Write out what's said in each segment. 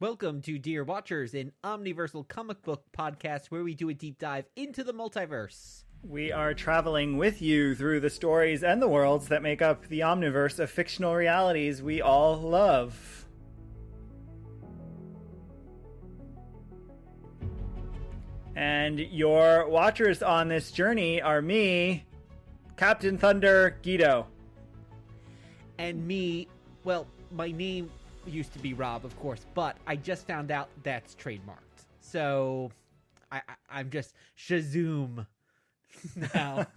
Welcome to Dear Watchers, an omniversal comic book podcast where we do a deep dive into the multiverse. We are traveling with you through the stories and the worlds that make up the omniverse of fictional realities we all love. And your watchers on this journey are me, Captain Thunder Guido. And me, well, my name used to be Rob, of course, but I just found out that's trademarked. So I'm just Shazam now.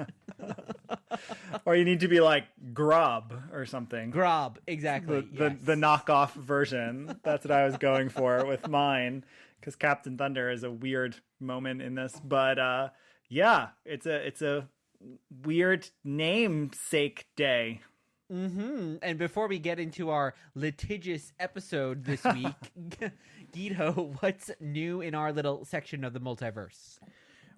Or you need to be like Grob or something. Grob, exactly. The knockoff version. That's what I was going for with mine, because Captain Thunder is a weird moment in this. But yeah, it's a weird namesake day. Mm-hmm. And before we get into our litigious episode this week, Guido, what's new in our little section of the multiverse?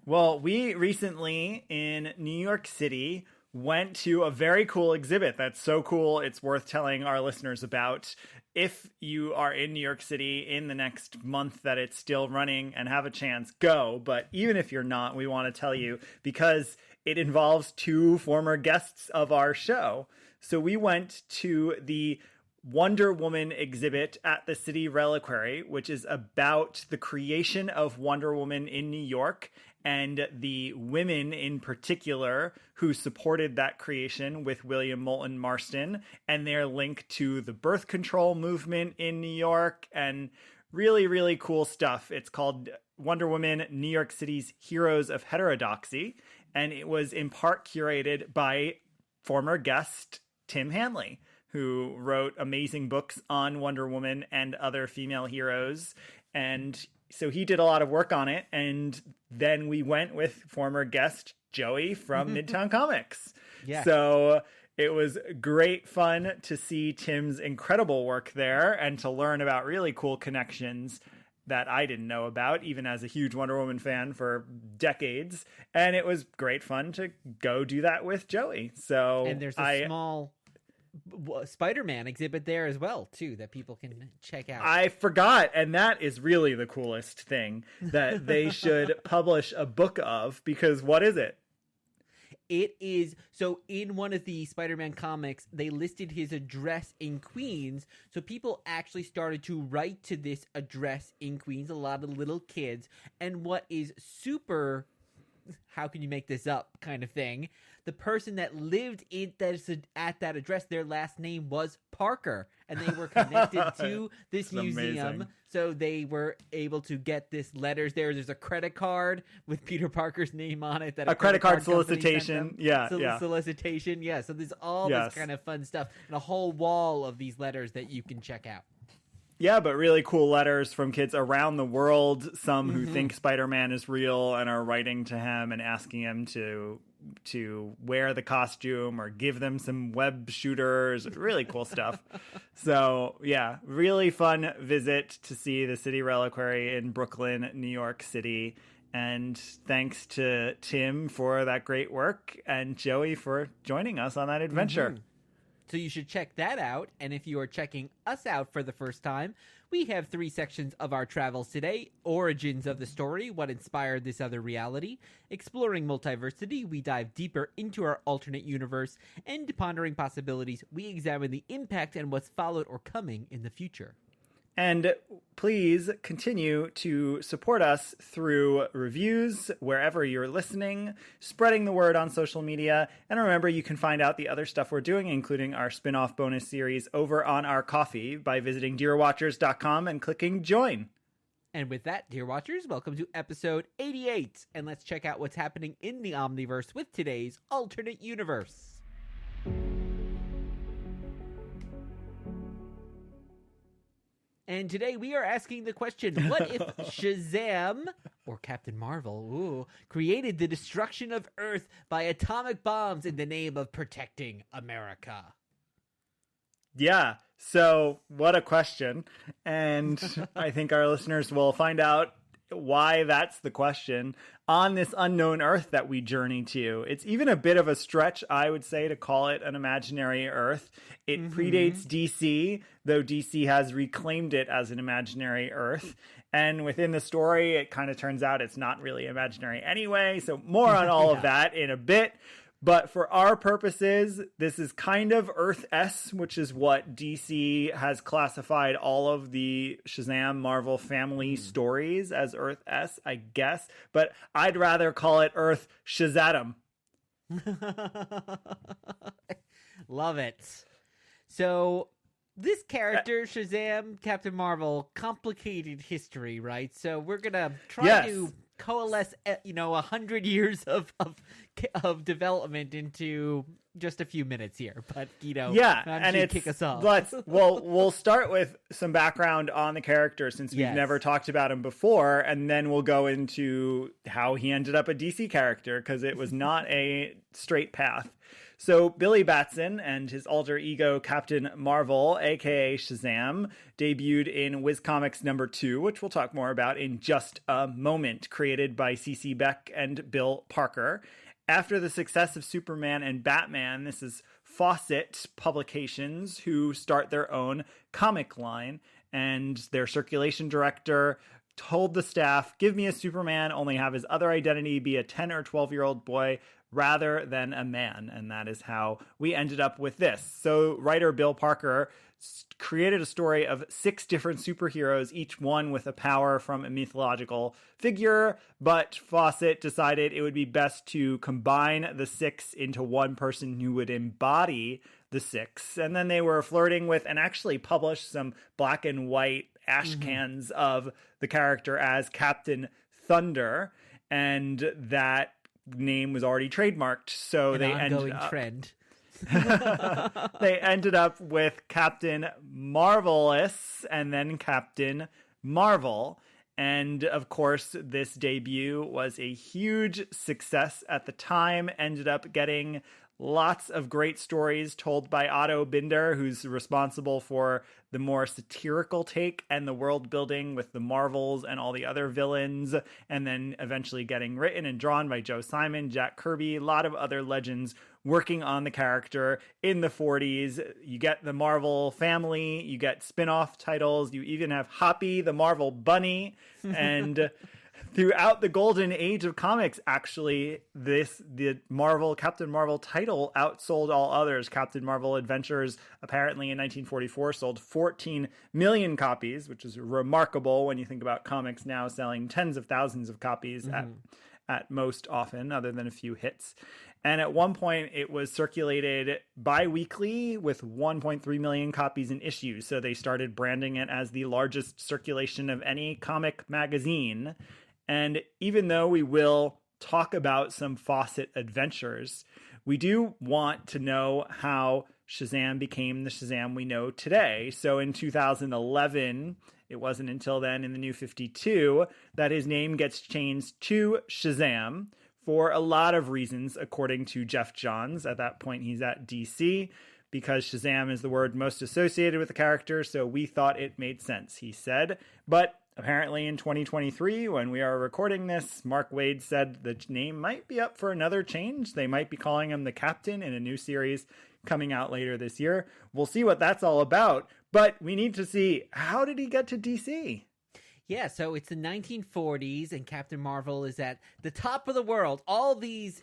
Well, we recently in New York City went to a very cool exhibit that's so cool it's worth telling our listeners about. If you are in New York City in the next month that it's still running and have a chance, go. But even if you're not, we want to tell you because it involves two former guests of our show. So we went to the Wonder Woman exhibit at the City Reliquary, which is about the creation of Wonder Woman in New York and the women in particular who supported that creation with William Moulton Marston and their link to the birth control movement in New York and really, really cool stuff. It's called Wonder Woman, New York City's Heroes of Heterodoxy, and it was in part curated by former guest Tim Hanley, who wrote amazing books on Wonder Woman and other female heroes. And so he did a lot of work on it. And then we went with former guest Joey from Midtown Comics. Yeah. So it was great fun to see Tim's incredible work there and to learn about really cool connections that I didn't know about, even as a huge Wonder Woman fan for decades. And it was great fun to go do that with Joey. So and there's a small Spider-Man exhibit there as well, too, that people can check out. I forgot, and that is really the coolest thing that they should publish a book of, because what is it? It is, so in one of the Spider-Man comics, they listed his address in Queens, so people actually started to write to this address in Queens, a lot of little kids, and what is super, how can you make this up kind of thing, the person that lived at that address, their last name was Parker, and they were connected to this museum, amazing. So they were able to get this letters there. There's a credit card with Peter Parker's name on it. That a credit card solicitation. Solicitation. Yeah. So there's all this kind of fun stuff and a whole wall of these letters that you can check out. Yeah, but really cool letters from kids around the world. Some who think Spider-Man is real and are writing to him and asking him to wear the costume or give them some web shooters. Really cool stuff. So yeah, really fun visit to see the City Reliquary in Brooklyn, New York City. And thanks to Tim for that great work and Joey for joining us on that adventure. So you should check that out. And if you are checking us out for the first time, we have 3 sections of our travels today. Origins of the story, what inspired this other reality. Exploring multiversity, we dive deeper into our alternate universe. And pondering possibilities, we examine the impact and what's followed or coming in the future. And please continue to support us through reviews wherever you're listening, spreading the word on social media. And remember, you can find out the other stuff we're doing, including our spin-off bonus series over on our Ko-fi by visiting dearwatchers.com and clicking join. And with that, dear watchers, welcome to episode 88. And let's check out what's happening in the Omniverse with today's alternate universe. And today we are asking the question, what if Shazam, or Captain Marvel, created the destruction of Earth by atomic bombs in the name of protecting America? Yeah, so what a question. And I think our listeners will find out why that's the question, on this unknown Earth that we journey to. It's even a bit of a stretch, I would say, to call it an imaginary Earth. It predates DC, though DC has reclaimed it as an imaginary Earth. And within the story, it kind of turns out it's not really imaginary anyway. So more on all of that in a bit. But for our purposes, this is kind of Earth S, which is what DC has classified all of the Shazam Marvel family stories as Earth S, I guess. But I'd rather call it Earth Shazam. Love it. So this character, Shazam, Captain Marvel, complicated history, right? So we're going to try to coalesce 100 years of development into just a few minutes here, but and it's kick us off. we'll start with some background on the character, since we've never talked about him before, and then we'll go into how he ended up a DC character, because it was not a straight path. So Billy Batson and his alter ego Captain Marvel, aka Shazam, debuted in Wiz Comics #2, which we'll talk more about in just a moment, created by C.C. Beck and Bill Parker. After the success of Superman and Batman, this is Fawcett Publications who start their own comic line, and their circulation director told the staff, give me a Superman, only have his other identity be a 10 or 12-year-old boy rather than a man. And that is how we ended up with this. So writer Bill Parker created a story of 6 different superheroes, each one with a power from a mythological figure, but Fawcett decided it would be best to combine the 6 into one person who would embody the 6. And then they were flirting with and actually published some black and white ash cans of the character as Captain Thunder, and that name was already trademarked, so they ended up trend. They ended up with Captain Marvelous and then Captain Marvel. And of course, this debut was a huge success at the time, ended up getting lots of great stories told by Otto Binder, who's responsible for the more satirical take and the world building with the Marvels and all the other villains, and then eventually getting written and drawn by Joe Simon, Jack Kirby, a lot of other legends working on the character in the 40s. You get the Marvel family, you get spin-off titles, you even have Hoppy, the Marvel Bunny, and throughout the golden age of comics, actually, the Captain Marvel title outsold all others. Captain Marvel Adventures, apparently in 1944, sold 14 million copies, which is remarkable when you think about comics now selling tens of thousands of copies at most often, other than a few hits. And at one point, it was circulated bi-weekly with 1.3 million copies in issues. So they started branding it as the largest circulation of any comic magazine. And even though we will talk about some Fawcett adventures, we do want to know how Shazam became the Shazam we know today. So in 2011, it wasn't until then in the New 52 that his name gets changed to Shazam for a lot of reasons, according to Jeff Johns. At that point, he's at DC, because Shazam is the word most associated with the character, so we thought it made sense, he said. But apparently in 2023, when we are recording this, Mark Waid said the name might be up for another change. They might be calling him the Captain in a new series coming out later this year. We'll see what that's all about, but we need to see, how did he get to DC? Yeah, so it's the 1940s, and Captain Marvel is at the top of the world. All these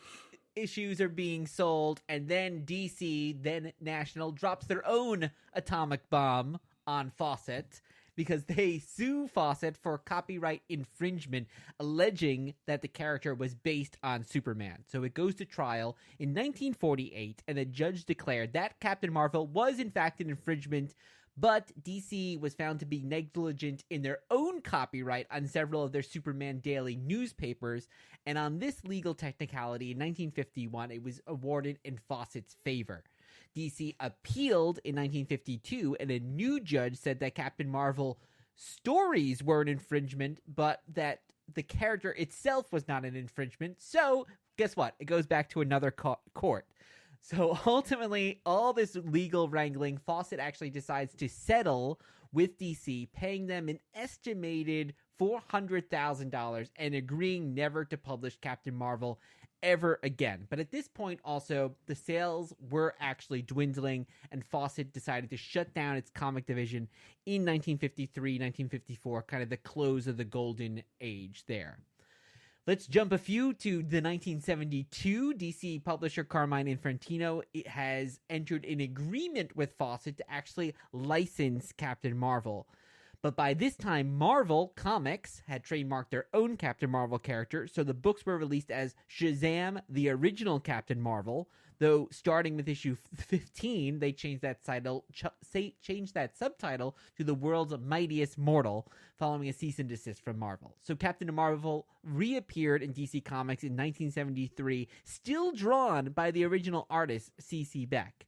issues are being sold, and then DC, then National, drops their own atomic bomb on Fawcett, because they sue Fawcett for copyright infringement, alleging that the character was based on Superman. So it goes to trial in 1948, and the judge declared that Captain Marvel was in fact an infringement, but DC was found to be negligent in their own copyright on several of their Superman daily newspapers, and on this legal technicality in 1951, it was awarded in Fawcett's favor. DC appealed in 1952, and a new judge said that Captain Marvel stories were an infringement, but that the character itself was not an infringement. So, guess what? It goes back to another court. So ultimately, all this legal wrangling, Fawcett actually decides to settle with DC, paying them an estimated $400,000 and agreeing never to publish Captain Marvel ever again. But at this point, also, the sales were actually dwindling, and Fawcett decided to shut down its comic division in 1953, 1954, kind of the close of the golden age there. Let's jump a few to the 1972 DC publisher Carmine Infantino. It has entered an agreement with Fawcett to actually license Captain Marvel. But by this time, Marvel Comics had trademarked their own Captain Marvel character, so the books were released as Shazam, the original Captain Marvel, though starting with issue 15, they changed that subtitle to The World's Mightiest Mortal, following a cease and desist from Marvel. So Captain Marvel reappeared in DC Comics in 1973, still drawn by the original artist, C.C. Beck.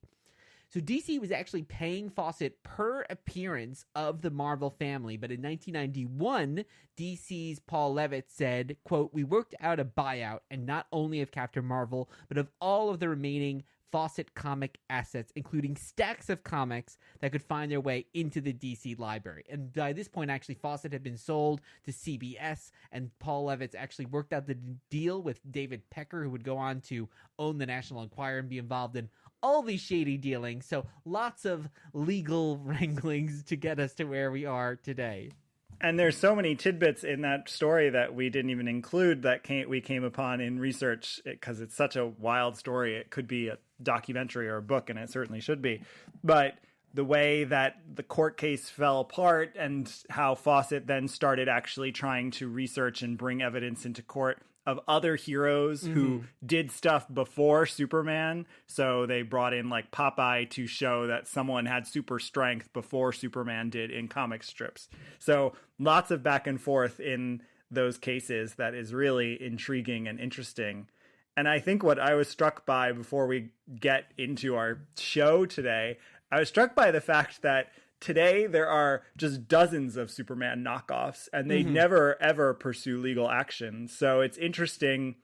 So DC was actually paying Fawcett per appearance of the Marvel family, but in 1991, DC's Paul Levitt said, quote, "We worked out a buyout, and not only of Captain Marvel, but of all of the remaining Fawcett comic assets, including stacks of comics that could find their way into the DC library." And by this point, actually, Fawcett had been sold to CBS, and Paul Levitt's actually worked out the deal with David Pecker, who would go on to own the National Enquirer and be involved in all these shady dealings. So lots of legal wranglings to get us to where we are today. And there's so many tidbits in that story that we didn't even include that we came upon in research, because it's such a wild story. It could be a documentary or a book, and it certainly should be. But the way that the court case fell apart and how Fawcett then started actually trying to research and bring evidence into court of other heroes who did stuff before Superman. So they brought in like Popeye to show that someone had super strength before Superman did in comic strips. So lots of back and forth in those cases that is really intriguing and interesting. And I think what I was struck by before we get into our show today, I was struck by the fact that today there are just dozens of Superman knockoffs, and they never, ever pursue legal action. So it's interesting,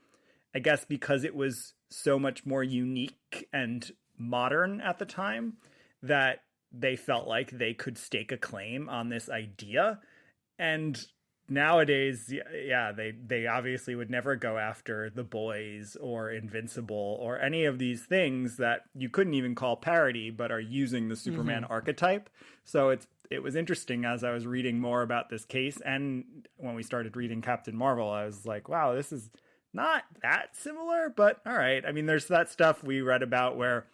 I guess, because it was so much more unique and modern at the time, that they felt like they could stake a claim on this idea. And nowadays, yeah, they obviously would never go after The Boys or Invincible or any of these things that you couldn't even call parody, but are using the Superman archetype. So it was interesting as I was reading more about this case, and when we started reading Captain Marvel, I was like, wow, this is not that similar, but all right. I mean, there's that stuff we read about where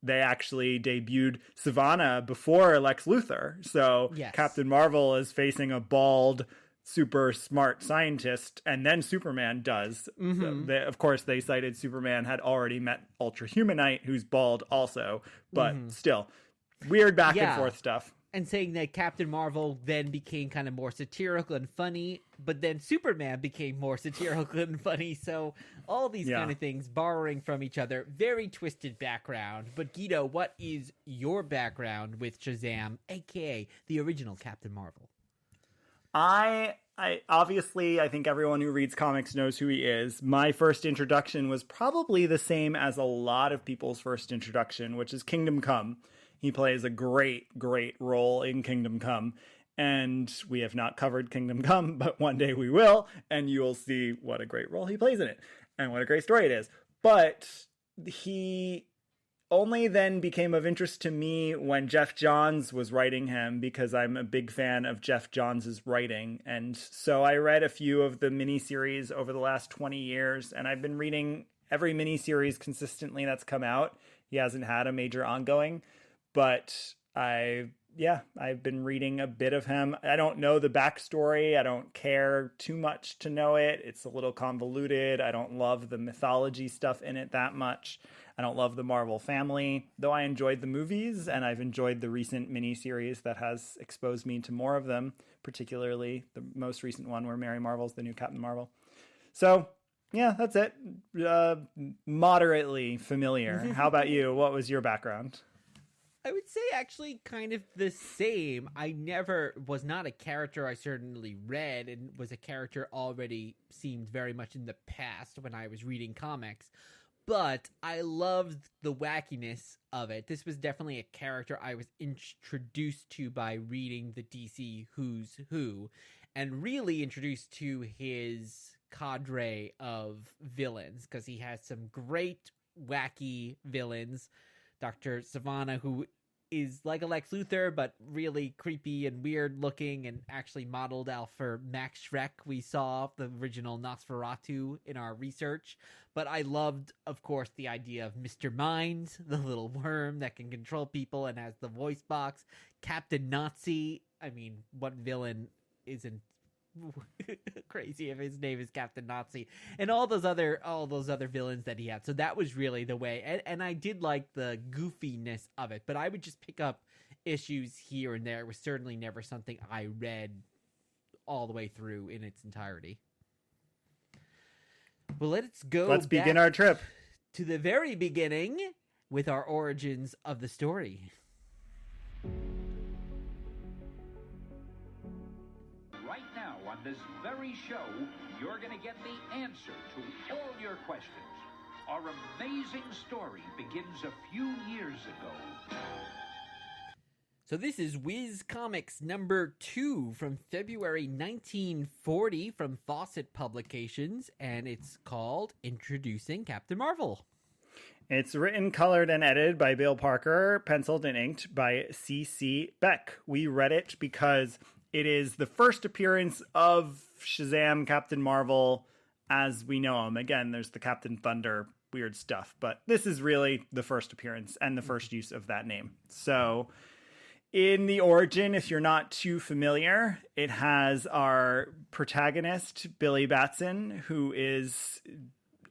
they actually debuted Sivana before Lex Luthor. So yes. Captain Marvel is facing a bald, super smart scientist, and then Superman does. So of course, they cited Superman had already met Ultra Humanite, who's bald also, but still, weird back and forth stuff. And saying that Captain Marvel then became kind of more satirical and funny, but then Superman became more satirical and funny. So all these kind of things borrowing from each other. Very twisted background. But Guido, what is your background with Shazam, aka the original Captain Marvel? I obviously, I think everyone who reads comics knows who he is. My first introduction was probably the same as a lot of people's first introduction, which is Kingdom Come. He plays a great, great role in Kingdom Come. And we have not covered Kingdom Come, but one day we will, and you will see what a great role he plays in it and what a great story it is. But he only then became of interest to me when Jeff Johns was writing him, because I'm a big fan of Jeff Johns' writing. And so I read a few of the miniseries over the last 20 years, and I've been reading every miniseries consistently that's come out. He hasn't had a major ongoing, but I've been reading a bit of him. I don't know the backstory. I don't care too much to know it. It's a little convoluted. I don't love the mythology stuff in it that much. I don't love the Marvel family, though I enjoyed the movies, and I've enjoyed the recent miniseries that has exposed me to more of them, particularly the most recent one where Mary Marvel's the new Captain Marvel. So, yeah, that's it. Moderately familiar. How about you? What was your background? I would say actually kind of the same. I never was not a character I certainly read, and was a character already seemed very much in the past when I was reading comics. but I loved the wackiness of it. This was definitely a character I was introduced to by reading the DC Who's Who, and really introduced to his cadre of villains, because he has some great wacky villains. Dr. Savannah, who is like a Lex Luthor, but really creepy and weird looking, and actually modeled after Max Schreck. We saw the original Nosferatu in our research. But I loved, of course, the idea of Mr. Mind, the little worm that can control people and has the voice box. Captain Nazi. I mean, what villain isn't crazy if his name is Captain Nazi, and all those other villains that he had. So that was really the way, and I did like the goofiness of it, but I would just pick up issues here and there. It was certainly never something I read all the way through in its entirety. Well, let's begin our trip to the very beginning with our origins of the story. On this very show, you're going to get the answer to all your questions. Our amazing story begins a few years ago. So this is Whiz Comics number 2 from February 1940 from Fawcett Publications, and it's called Introducing Captain Marvel. It's written, colored, and edited by Bill Parker, penciled and inked by C.C. Beck. We read it because it is the first appearance of Shazam, Captain Marvel, as we know him. Again, there's the Captain Thunder weird stuff, but this is really the first appearance and the first use of that name. So in the origin, if you're not too familiar, it has our protagonist, Billy Batson, who is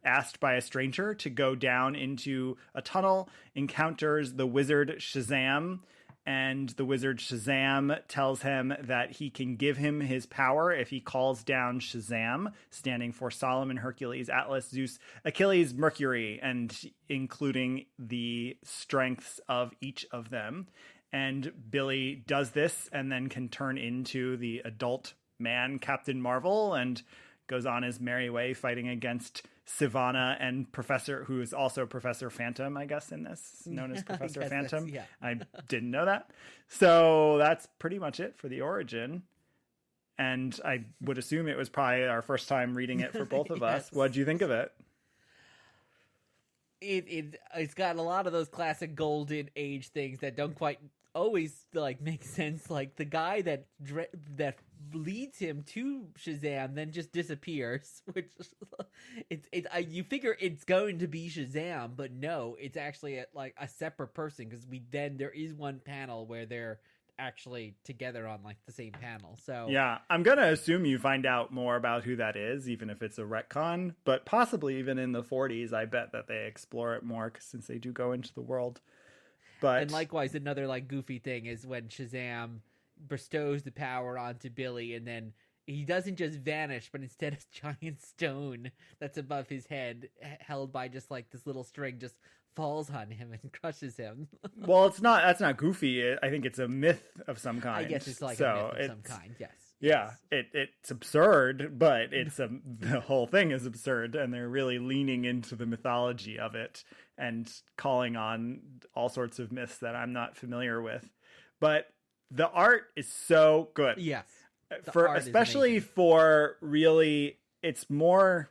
asked by a stranger to go down into a tunnel, encounters the wizard Shazam, and the wizard Shazam tells him that he can give him his power if he calls down Shazam, standing for Solomon, Hercules, Atlas, Zeus, Achilles, Mercury, and including the strengths of each of them. And Billy does this and then can turn into the adult man Captain Marvel and goes on his merry way fighting against Savannah and who is also Professor Phantom, I guess, in this, known as Professor Phantom. Yeah. I didn't know that. So that's pretty much it for the origin. And I would assume it was probably our first time reading it for both of us. What do you think of it? It's got a lot of those classic golden age things that don't quite always like make sense. Like the guy that leads him to Shazam then just disappears, which you figure it's going to be Shazam, but no, it's actually a separate person, because there is one panel where they're actually together on like the same panel. So yeah, I'm gonna assume you find out more about who that is, even if it's a retcon, but possibly even in the 40s, I bet that they explore it more, since they do go into the world. But and likewise, another like goofy thing is when Shazam bestows the power onto Billy, and then he doesn't just vanish, but instead a giant stone that's above his head, held by just like this little string, just falls on him and crushes him. Well, that's not goofy. I think it's a myth of some kind. I guess it's like a myth of some kind. Yes. Yeah, it's absurd, but the whole thing is absurd, and they're really leaning into the mythology of it and calling on all sorts of myths that I'm not familiar with. But the art is so good. Yes. Especially for really, it's more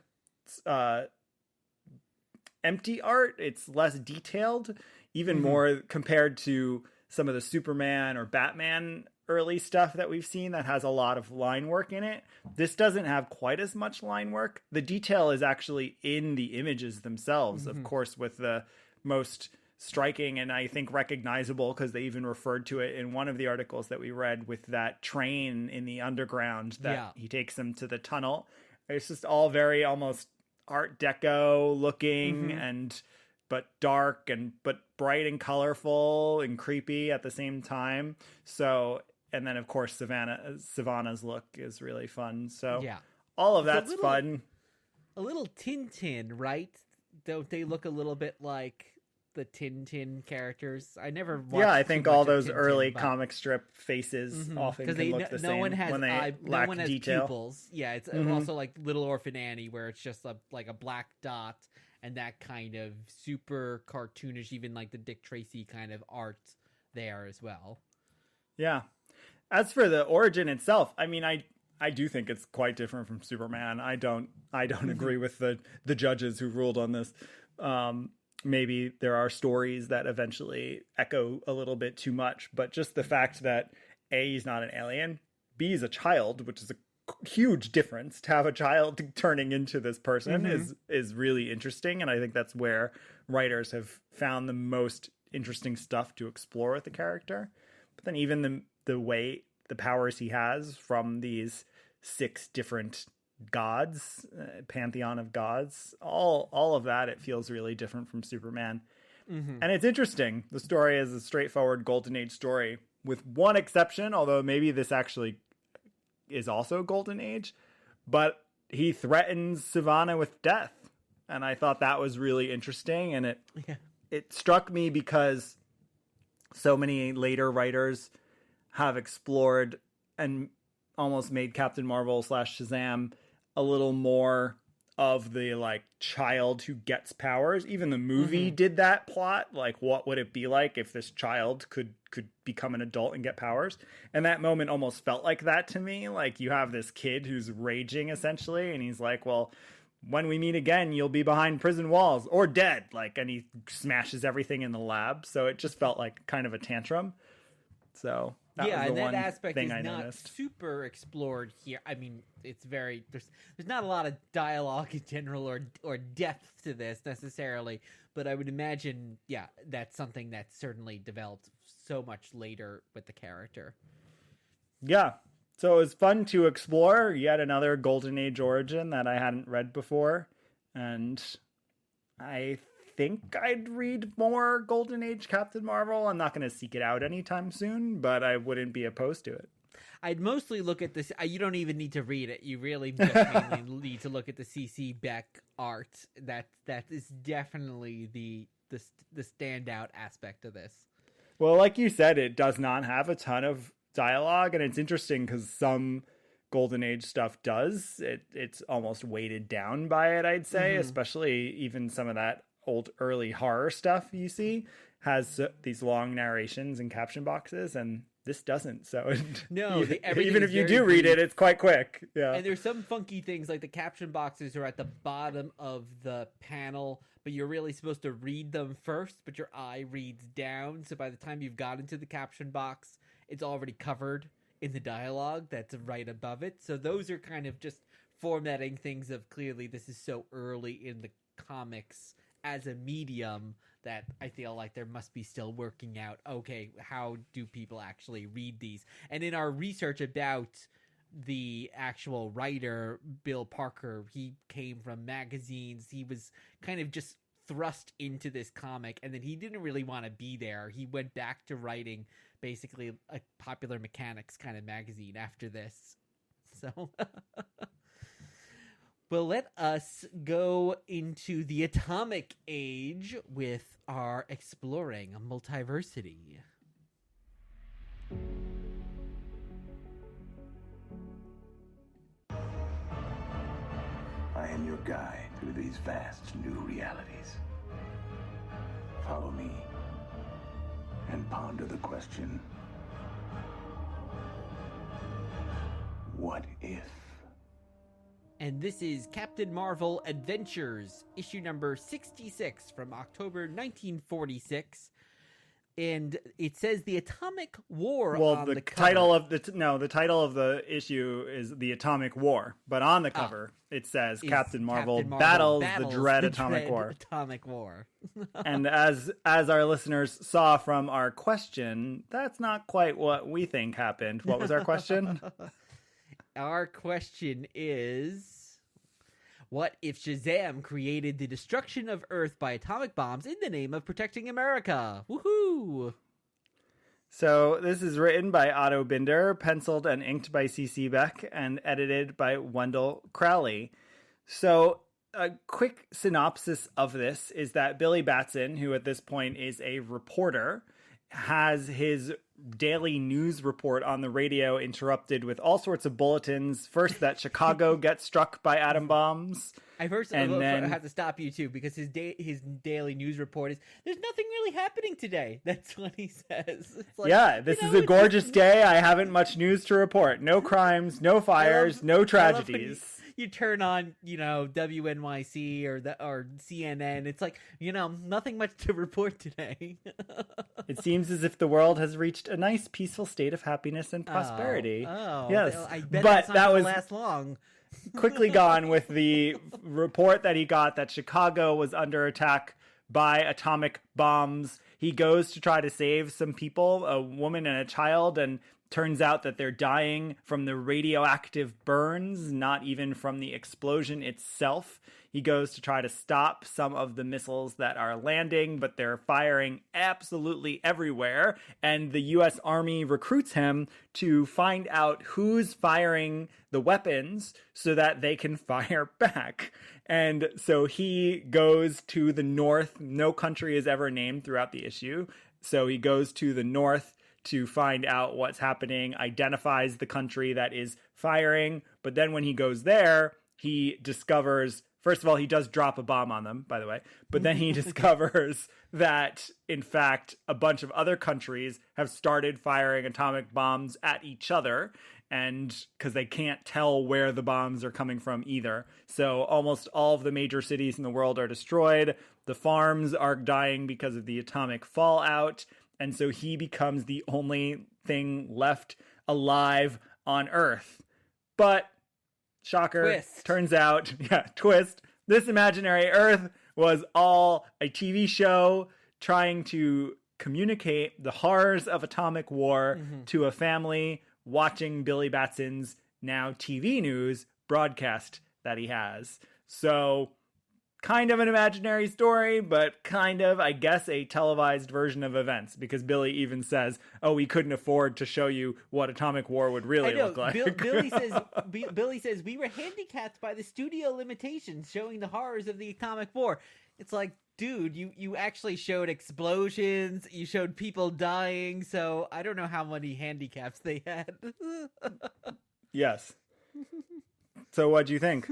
empty art. It's less detailed, even more compared to some of the Superman or Batman early stuff that we've seen that has a lot of line work in it. This doesn't have quite as much line work. The detail is actually in the images themselves, of course, with the most striking and I think recognizable, because they even referred to it in one of the articles that we read, with that train in the underground that he takes them to the tunnel. It's just all very almost Art Deco looking, but dark but bright and colorful and creepy at the same time. So, and then of course Savannah's look is really fun. So all of that's fun. A little Tintin, right? Don't they look a little bit like the Tintin characters? I never watched I think all those Tintin, early comic strip faces often can look the same when they lack detail. Pupils. Yeah, it's also like Little Orphan Annie, where it's just like a black dot, and that kind of super cartoonish, even like the Dick Tracy kind of art there as well. Yeah. As for the origin itself, I mean, I do think it's quite different from Superman. I don't agree with the judges who ruled on this. Maybe there are stories that eventually echo a little bit too much, but just the fact that A, he's not an alien, B, is a child, which is a huge difference. To have a child turning into this person is really interesting, and I think that's where writers have found the most interesting stuff to explore with the character. But then even the way, the powers he has from these 6 different gods, pantheon of gods, all of that, it feels really different from Superman. And it's interesting. The story is a straightforward Golden Age story, with one exception, although maybe this actually is also Golden Age, but he threatens Savannah with death. And I thought that was really interesting, and it struck me because so many later writers have explored and almost made Captain Marvel / Shazam a little more of the like child who gets powers. Even the movie did that plot. Like, what would it be like if this child could become an adult and get powers? And that moment almost felt like that to me. Like, you have this kid who's raging essentially, and he's like, well, when we meet again, you'll be behind prison walls or dead. Like, and he smashes everything in the lab. So it just felt like kind of a tantrum. So yeah, and that aspect is not super explored here. I mean, it's very there's not a lot of dialogue in general or depth to this necessarily, but I would imagine, yeah, that's something that's certainly developed so much later with the character. Yeah, so it was fun to explore yet another Golden Age origin that I hadn't read before, and I think I'd read more Golden Age Captain Marvel. I'm not going to seek it out anytime soon, but I wouldn't be opposed to it. I'd mostly look at this. You don't even need to read it. You really just mainly need to look at the C.C. Beck art. That is definitely the standout aspect of this. Well, like you said, it does not have a ton of dialogue, and it's interesting because some Golden Age stuff does. It's almost weighted down by it, I'd say, especially even some of that old early horror stuff you see has these long narrations and caption boxes, and this doesn't. So no, even if you do read it, it's quite quick. Yeah, and there's some funky things like the caption boxes are at the bottom of the panel, but you're really supposed to read them first, but your eye reads down, so by the time you've got into the caption box, it's already covered in the dialogue that's right above it. So those are kind of just formatting things of clearly this is so early in the comics as a medium that I feel like there must be still working out, okay, how do people actually read these? And in our research about the actual writer, Bill Parker, he came from magazines. He was kind of just thrust into this comic, and then he didn't really want to be there. He went back to writing basically a Popular Mechanics kind of magazine after this. So... Well, let us go into the atomic age with our exploring multiversity. I am your guide through these vast new realities. Follow me and ponder the question, what if? And this is Captain Marvel Adventures, issue number 66 from October 1946. And it says the atomic war on the cover. The title of the issue is The Atomic War, but on the cover it says Captain Marvel battles the dread atomic war. Atomic war. And as our listeners saw from our question, that's not quite what we think happened. What was our question? Our question is, what if Shazam created the destruction of Earth by atomic bombs in the name of protecting America? Woohoo! So this is written by Otto Binder, penciled and inked by C.C. Beck, and edited by Wendell Crowley. So a quick synopsis of this is that Billy Batson, who at this point is a reporter, has his daily news report on the radio interrupted with all sorts of bulletins. First, that Chicago gets struck by atom bombs. I first And then- I have to stop you too, because his daily news report is, there's nothing really happening today. That's what he says. It's like, Yeah, this is a gorgeous day. I haven't much news to report. No crimes, no fires, no I love when tragedies. you turn on, WNYC or CNN. It's like, nothing much to report today. It seems as if the world has reached a nice, peaceful state of happiness and prosperity. Oh, yes. I bet But that's not that gonna was last long. quickly gone with the report that he got that Chicago was under attack by atomic bombs. He goes to try to save some people, a woman and a child, and turns out that they're dying from the radioactive burns, not even from the explosion itself. He goes to try to stop some of the missiles that are landing, but they're firing absolutely everywhere. And the U.S. Army recruits him to find out who's firing the weapons so that they can fire back. And so he goes to the north. No country is ever named throughout the issue. So he goes to the north to find out what's happening, identifies the country that is firing. But then when he goes there, he discovers, first of all, he does drop a bomb on them, by the way. But then he discovers that, in fact, a bunch of other countries have started firing atomic bombs at each other. And because they can't tell where the bombs are coming from either. So almost all of the major cities in the world are destroyed. The farms are dying because of the atomic fallout. And so he becomes the only thing left alive on Earth. But, shocker, Twist. Turns out, twist, this imaginary Earth was all a TV show trying to communicate the horrors of atomic war to a family watching Billy Batson's now TV news broadcast that he has. So, kind of an imaginary story, but kind of, I guess, a televised version of events, because Billy even says, we couldn't afford to show you what atomic war would really look like. Billy says we were handicapped by the studio limitations showing the horrors of the atomic war. It's like, dude, you actually showed explosions, you showed people dying, so I don't know how many handicaps they had. Yes. So what'd you think?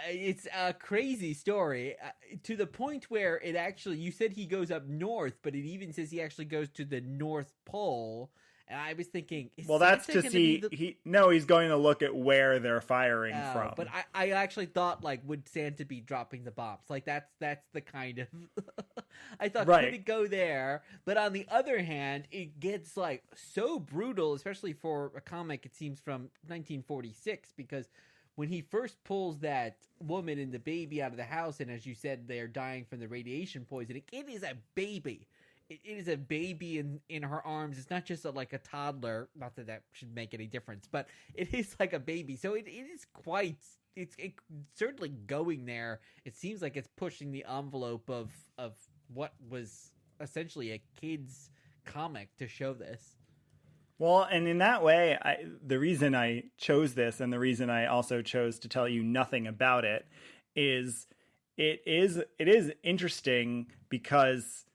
It's a crazy story, to the point where it actually, you said he goes up north, but it even says he actually goes to the North Pole. And I was thinking, that's to see, he's going to look at where they're firing from. But I actually thought, would Santa be dropping the bombs? That's the kind of, I thought, could it go there? But on the other hand, it gets so brutal, especially for a comic, it seems, from 1946, because when he first pulls that woman and the baby out of the house, and as you said, they're dying from the radiation poisoning, it is a baby. It is a baby in her arms. It's not just a toddler. Not that should make any difference, but it is like a baby. So it is quite, it's certainly going there. It seems like it's pushing the envelope of what was essentially a kid's comic to show this. Well, and in that way, the reason I chose this, and the reason I also chose to tell you nothing about it, is it is interesting because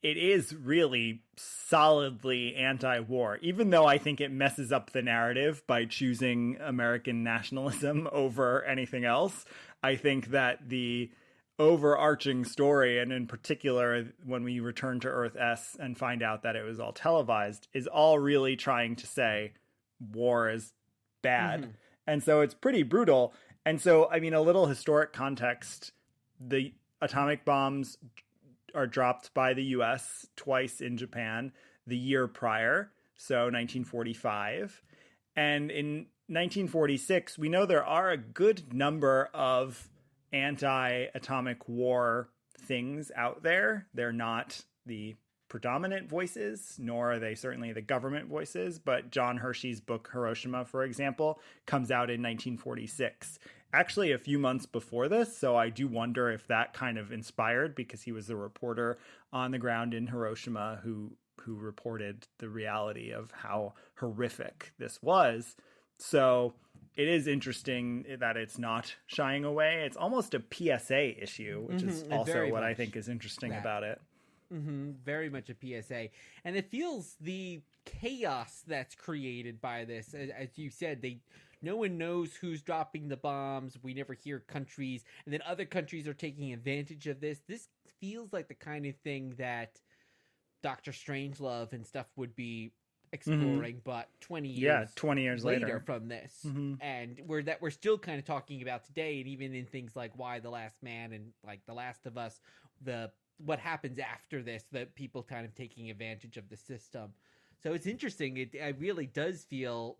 it is really solidly anti-war, even though I think it messes up the narrative by choosing American nationalism over anything else. I think that the overarching story, and in particular when we return to Earth S and find out that it was all televised, is all really trying to say war is bad. And so it's pretty brutal. And so, I mean, a little historic context, the atomic bombs are dropped by the US twice in Japan the year prior, so 1945. And in 1946, we know there are a good number of anti-atomic war things out there. They're not the predominant voices, nor are they certainly the government voices, but John Hershey's book Hiroshima, for example, comes out in 1946. Actually, a few months before this, so I do wonder if that kind of inspired, because he was the reporter on the ground in Hiroshima who reported the reality of how horrific this was. So it is interesting that it's not shying away. It's almost a PSA issue, which is also what I think is interesting about it. Very much a PSA. And it feels the chaos that's created by this. As you said, no one knows who's dropping the bombs. We never hear countries. And then other countries are taking advantage of this. This feels like the kind of thing that Dr. Strangelove and stuff would be exploring, but 20 years later from this. And we're still kind of talking about today, and even in things like Why the Last Man and like The Last of Us, what happens after this, that people kind of taking advantage of the system. So it's interesting. It really does feel,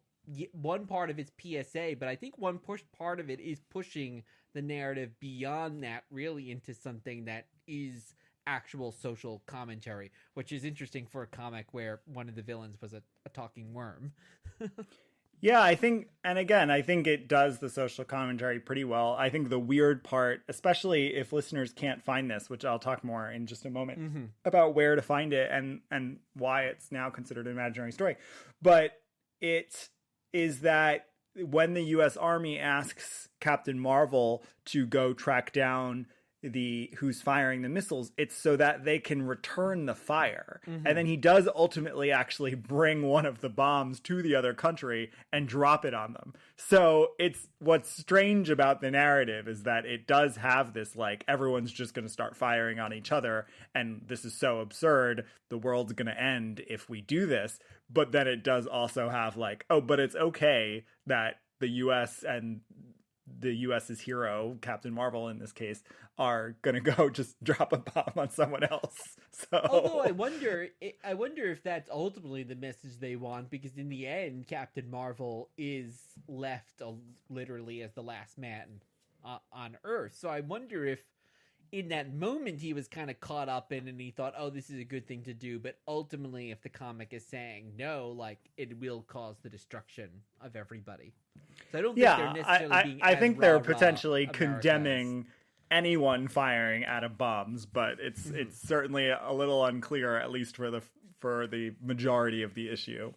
one part of it's PSA, but I think one part of it is pushing the narrative beyond that, really into something that is actual social commentary, which is interesting for a comic where one of the villains was a talking worm. Yeah, I think it does the social commentary pretty well. I think the weird part, especially if listeners can't find this, which I'll talk more in just a moment about where to find it and why it's now considered an imaginary story. But it is that when the U.S. Army asks Captain Marvel to go track down who's firing the missiles, it's so that they can return the fire. And then he does ultimately actually bring one of the bombs to the other country and drop it on them. So it's what's strange about the narrative is that it does have this, like, everyone's just going to start firing on each other, and this is so absurd, the world's going to end if we do this. But then it does also have like, oh, but it's okay that the U.S. and the U.S.'s hero, Captain Marvel in this case, are going to go just drop a bomb on someone else. So, although I wonder if that's ultimately the message they want, because in the end, Captain Marvel is left literally as the last man on Earth. So I wonder if in that moment he was kind of caught up in, and he thought, oh, this is a good thing to do. But ultimately, if the comic is saying no, like, it will cause the destruction of everybody. So I don't think they're necessarily being I think they're rah-rah potentially Americas. Condemning anyone firing atom bombs, but it's certainly a little unclear, at least for the majority of the issue.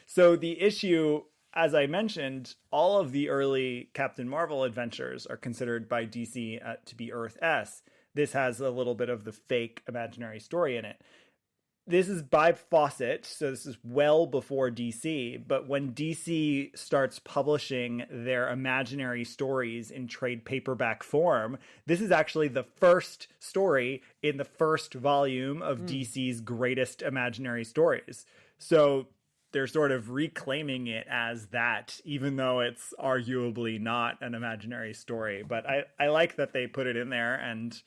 So the issue, as I mentioned, all of the early Captain Marvel adventures are considered by DC to be Earth S. This has a little bit of the fake imaginary story in it. This is by Fawcett, so this is well before DC, but when DC starts publishing their imaginary stories in trade paperback form, this is actually the first story in the first volume of DC's greatest imaginary stories. So they're sort of reclaiming it as that, even though it's arguably not an imaginary story. But I like that they put it in there and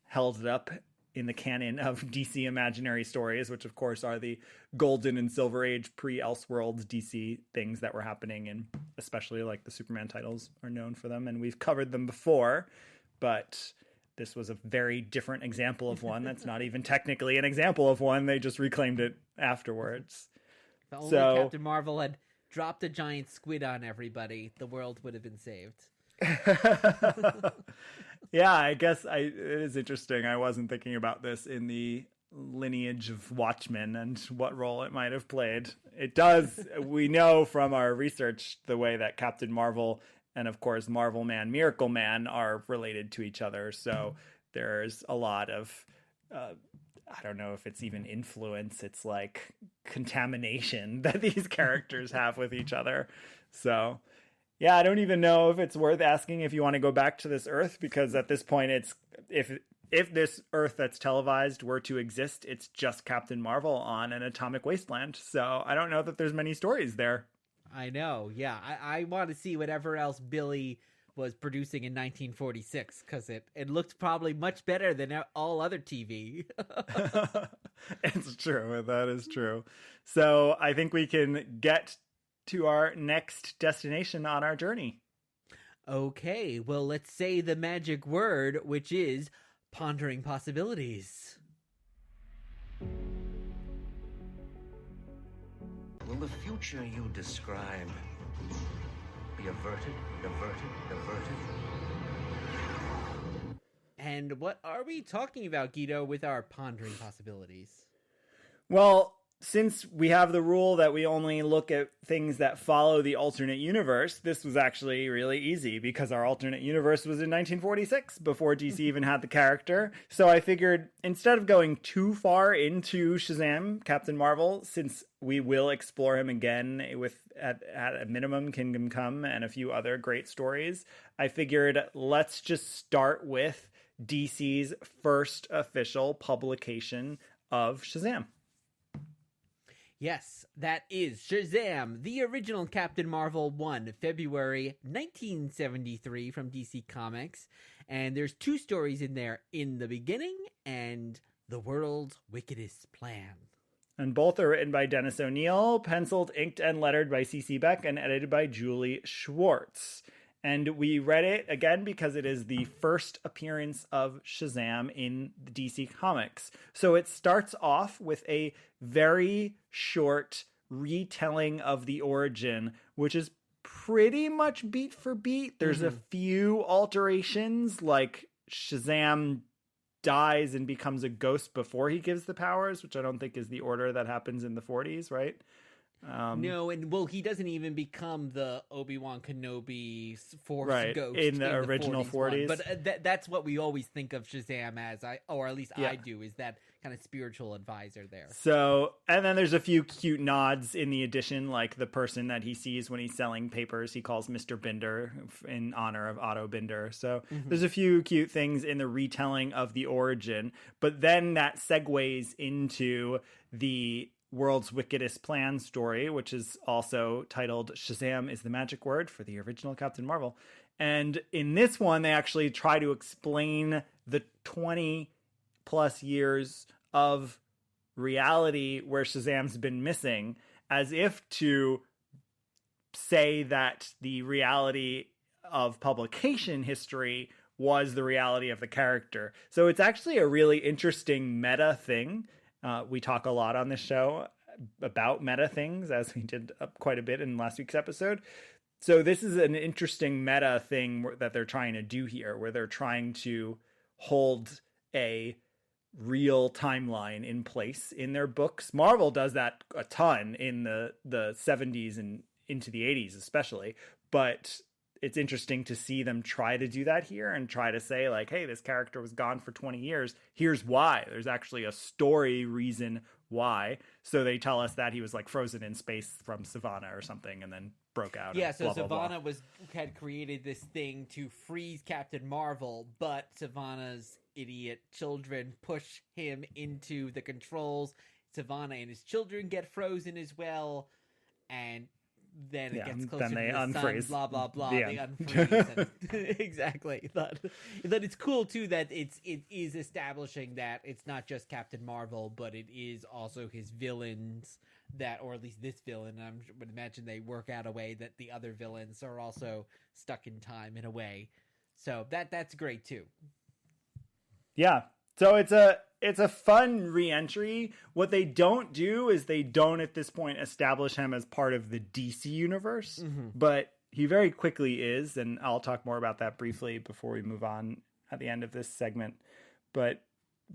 held it up in the canon of DC imaginary stories, which of course are the golden and silver age pre-Elseworlds DC things that were happening, and especially like the Superman titles are known for them, and we've covered them before, but this was a very different example of one that's not even technically an example of one. They just reclaimed it afterwards. If only Captain Marvel had dropped a giant squid on everybody, the world would have been saved. Yeah, I guess it is interesting. I wasn't thinking about this in the lineage of Watchmen and what role it might have played. It does. We know from our research the way that Captain Marvel and, of course, Marvel Man, Miracle Man are related to each other. So there's a lot of, I don't know if it's even influence. It's like contamination that these characters have with each other. So yeah, I don't even know if it's worth asking if you want to go back to this Earth, because at this point, it's if this Earth that's televised were to exist, it's just Captain Marvel on an atomic wasteland. So I don't know that there's many stories there. I know. Yeah, I want to see whatever else Billy was producing in 1946, because it looked probably much better than all other TV. It's true. That is true. So I think we can get to our next destination on our journey. Okay, well, let's say the magic word, which is pondering possibilities. Will the future you describe be averted, diverted? And what are we talking about, Guido, with our pondering possibilities? Well, since we have the rule that we only look at things that follow the alternate universe, this was actually really easy because our alternate universe was in 1946 before DC even had the character. So I figured instead of going too far into Shazam, Captain Marvel, since we will explore him again with at a minimum Kingdom Come and a few other great stories, I figured let's just start with DC's first official publication of Shazam. Yes, that is Shazam, the original Captain Marvel 1, February 1973 from DC Comics. And there's 2 stories in there, In the Beginning and The World's Wickedest Plan. And both are written by Dennis O'Neil, penciled, inked, and lettered by C.C. Beck, and edited by Julie Schwartz. And we read it again because it is the first appearance of Shazam in the DC Comics. So it starts off with a very short retelling of the origin, which is pretty much beat for beat. There's a few alterations, like Shazam dies and becomes a ghost before he gives the powers, which I don't think is the order that happens in the 40s, right? No, and well, he doesn't even become the Obi-Wan Kenobi Force right, ghost in the original 40s. But that's what we always think of Shazam as, or at least I do, is that kind of spiritual advisor there. So, and then there's a few cute nods in the edition, like the person that he sees when he's selling papers, he calls Mr. Binder in honor of Otto Binder. So there's a few cute things in the retelling of the origin, but then that segues into the World's Wickedest Plan story, which is also titled Shazam is the Magic Word for the original Captain Marvel. And in this one, they actually try to explain the 20 plus years of reality where Shazam's been missing, as if to say that the reality of publication history was the reality of the character. So it's actually a really interesting meta thing. We talk a lot on this show about meta things, as we did quite a bit in last week's episode. So this is an interesting meta thing that they're trying to do here, where they're trying to hold a real timeline in place in their books. Marvel does that a ton in the 70s and into the 80s especially, but it's interesting to see them try to do that here and try to say, like, hey, this character was gone for 20 years. Here's why. There's actually a story reason why. So they tell us that he was like frozen in space from Savannah or something and then broke out. Yeah, so blah, blah, Savannah blah. had created this thing to freeze Captain Marvel, but Savannah's idiot children push him into the controls. Savannah and his children get frozen as well, and then it gets closer then they to the unfreeze. sun, blah, blah, blah. The They end. unfreeze. And, exactly. That it's cool, too, that it is establishing that it's not just Captain Marvel, but it is also his villains, or at least this villain. I would imagine they work out a way that the other villains are also stuck in time in a way. So that's great, too. Yeah. So it's a fun re-entry. What they don't do is they don't at this point establish him as part of the DC universe, but he very quickly is, and I'll talk more about that briefly before we move on at the end of this segment. But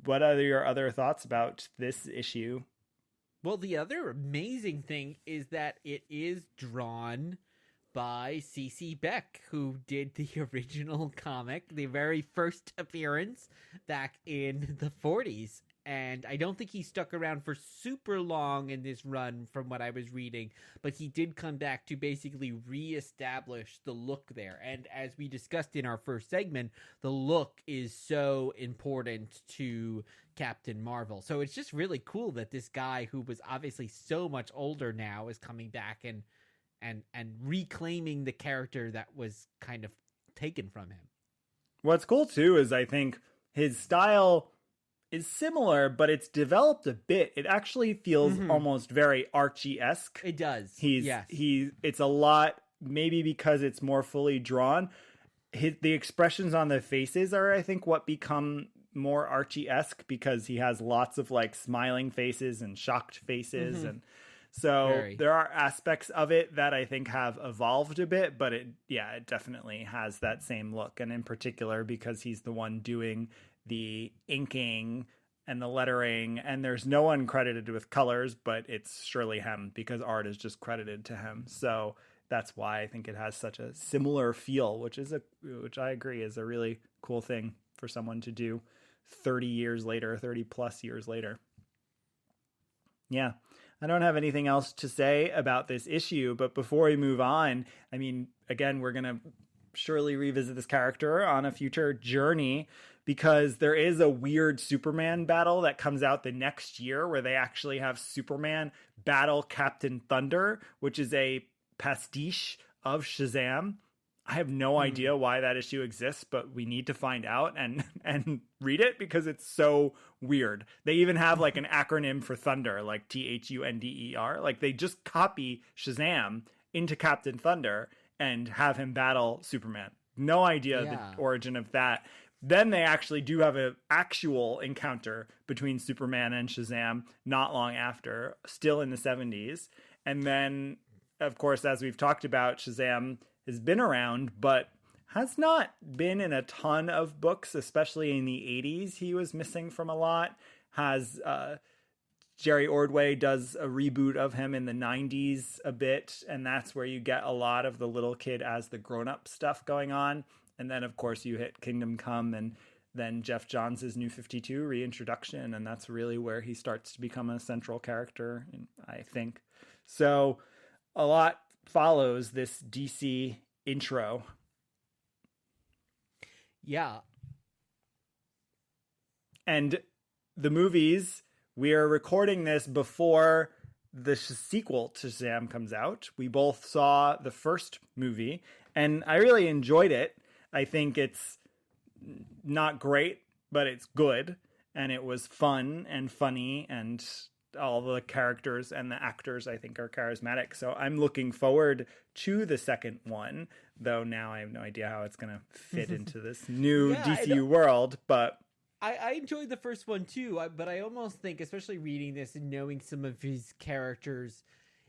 what are your other thoughts about this issue? Well, the other amazing thing is that it is drawn by C.C. Beck, who did the original comic, the very first appearance back in the 40s. And I don't think he stuck around for super long in this run from what I was reading, but he did come back to basically reestablish the look there. And as we discussed in our first segment, the look is so important to Captain Marvel. So it's just really cool that this guy, who was obviously so much older now, is coming back and reclaiming the character that was kind of taken from him. What's cool too is I think his style is similar, but it's developed a bit. It actually feels almost very Archie-esque. It does. It's a lot, maybe because it's more fully drawn. The expressions on the faces are, I think, what become more Archie-esque, because he has lots of like smiling faces and shocked faces and so there are aspects of it that I think have evolved a bit, but it definitely has that same look. And in particular, because he's the one doing the inking and the lettering, and there's no one credited with colors, but it's surely him because art is just credited to him. So that's why I think it has such a similar feel, which I agree is a really cool thing for someone to do 30 plus years later. Yeah. I don't have anything else to say about this issue, but before we move on, I mean, again, we're going to surely revisit this character on a future journey because there is a weird Superman battle that comes out the next year where they actually have Superman battle Captain Thunder, which is a pastiche of Shazam. I have no idea why that issue exists, but we need to find out and read it because it's so weird. They even have like an acronym for Thunder, like THUNDER. Like they just copy Shazam into Captain Thunder and have him battle Superman. No idea the origin of that. Then they actually do have an actual encounter between Superman and Shazam not long after, still in the 70s. And then, of course, as we've talked about, Shazam has been around, but has not been in a ton of books, especially in the 80s. He was missing from a lot. Jerry Ordway does a reboot of him in the 90s a bit, and that's where you get a lot of the little kid as the grown-up stuff going on. And then, of course, you hit Kingdom Come and then Jeff Johns' New 52 reintroduction, and that's really where he starts to become a central character, I think. So a lot follows this DC intro. Yeah. And the movies, we are recording this before the sequel to Shazam comes out. We both saw the first movie, and I really enjoyed it. I think it's not great, but it's good, and it was fun and funny, and all the characters and the actors I think are charismatic. So I'm looking forward to the second one, though now I have no idea how it's going to fit into this new DCU world, but I enjoyed the first one too, but I almost think, especially reading this and knowing some of his characters,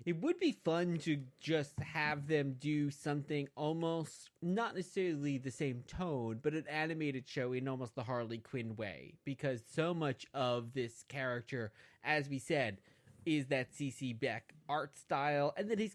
it would be fun to just have them do something almost not necessarily the same tone, but an animated show in almost the Harley Quinn way, because so much of this character, as we said, is that CC Beck art style, and then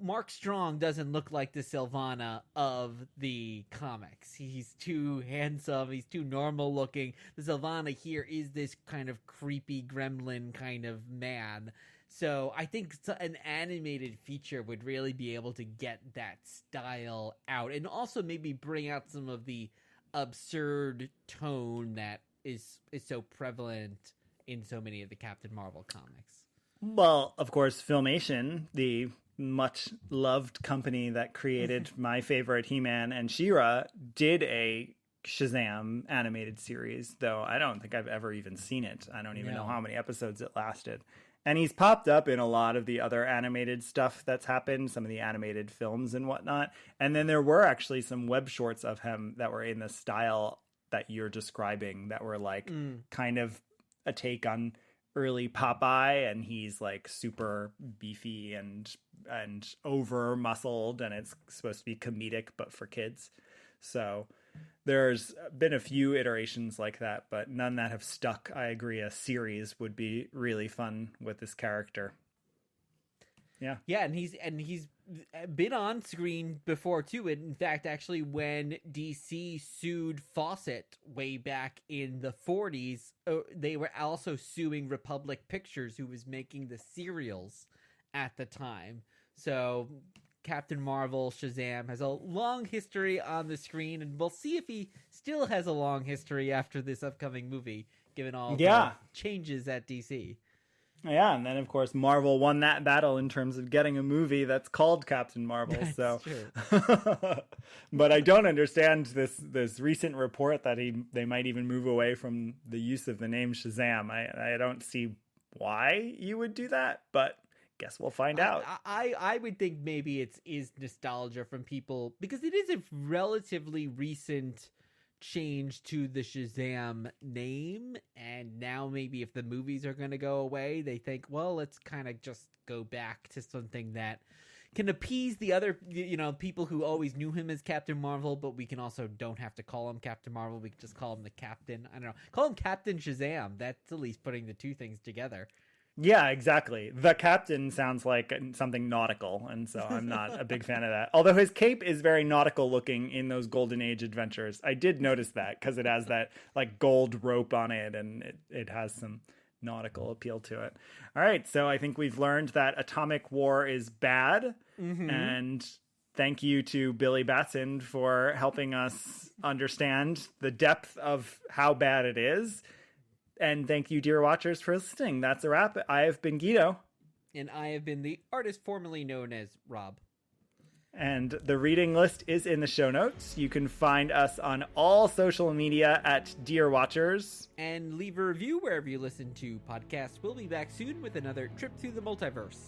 Mark Strong doesn't look like the Sylvana of the comics. He's too handsome. He's too normal looking. The Sylvana here is this kind of creepy gremlin kind of man. So I think an animated feature would really be able to get that style out and also maybe bring out some of the absurd tone that is so prevalent in so many of the Captain Marvel comics. Well, of course, Filmation, the much loved company that created my favorite He-Man and She-Ra, did a Shazam animated series, though I don't think I've ever even seen it. I don't even know how many episodes it lasted. And he's popped up in a lot of the other animated stuff that's happened, some of the animated films and whatnot. And then there were actually some web shorts of him that were in the style that you're describing that were like kind of a take on early Popeye, and he's like super beefy and over muscled, and it's supposed to be comedic but for kids. So there's been a few iterations like that, but none that have stuck. I agree, a series would be really fun with this character. Yeah, and he's been on screen before too. And in fact, actually, when DC sued Fawcett way back in the 40s, they were also suing Republic Pictures, who was making the serials at the time. So Captain Marvel, Shazam, has a long history on the screen, and we'll see if he still has a long history after this upcoming movie, given all the changes at DC. Yeah, and then of course Marvel won that battle in terms of getting a movie that's called Captain Marvel. That's true. But I don't understand this recent report that they might even move away from the use of the name Shazam. I don't see why you would do that, but guess we'll find out. I would think maybe it is nostalgia from people, because it is a relatively recent change to the Shazam name, and now maybe if the movies are going to go away, they think, well, let's kind of just go back to something that can appease the other, people who always knew him as Captain Marvel, but we can also don't have to call him Captain Marvel. We can just call him the Captain. I don't know. Call him Captain Shazam. That's at least putting the two things together. Yeah, exactly. The Captain sounds like something nautical, and so I'm not a big fan of that. Although his cape is very nautical looking in those Golden Age adventures. I did notice that because it has that like gold rope on it, and it has some nautical appeal to it. All right, so I think we've learned that atomic war is bad, and thank you to Billy Batson for helping us understand the depth of how bad it is. And thank you, dear watchers, for listening. That's a wrap. I have been Guido. And I have been the artist formerly known as Rob. And the reading list is in the show notes. You can find us on all social media at Dear Watchers. And leave a review wherever you listen to podcasts. We'll be back soon with another trip through the multiverse.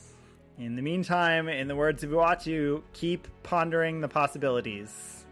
In the meantime, in the words of Iwatu, keep pondering the possibilities.